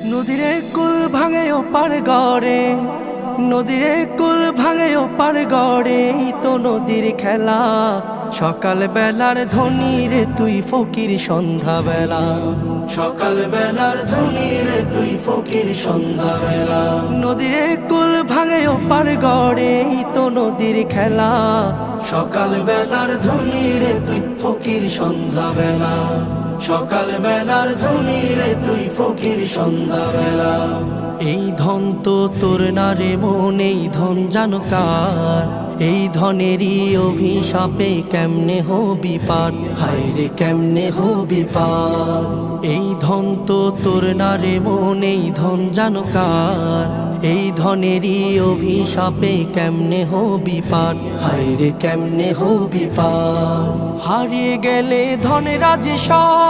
নদীরে কুল ভাঙে ও পার গড়ে, নদীরে কুল ভাঙে ও পার গড়ে, এই তো নদীর খেলা। সকাল বেলার ধনী রে তুই ফকির সন্ধ্যা বেলা, সকাল বেলার ধনী রে তুই ফকির সন্ধ্যা বেলা। নদীরে কুল ভাঙে ও পার গড়ে, এই তো নদীর খেলা। সকাল বেলার ধনী রে তুই ফকির সন্ধ্যা বেলা, সকাল বেলার ধনী রে তুই ফকির সন্ধ্যা বেলা। এই ধন তো তোর না রে মন, এই ধন জানো কার? এই ধনেরই অভিশাপে কেমনে হবি পার, হায় রে কেমনে হবি পার। এই ধন তো তোর না রে মন, এই ধন জানো কার? এই ধনেরই অভিশাপে কেমনে হবি পার, হায় রে কেমনে হবি পার। হারিয়ে গেলে ধনেরা যে সব,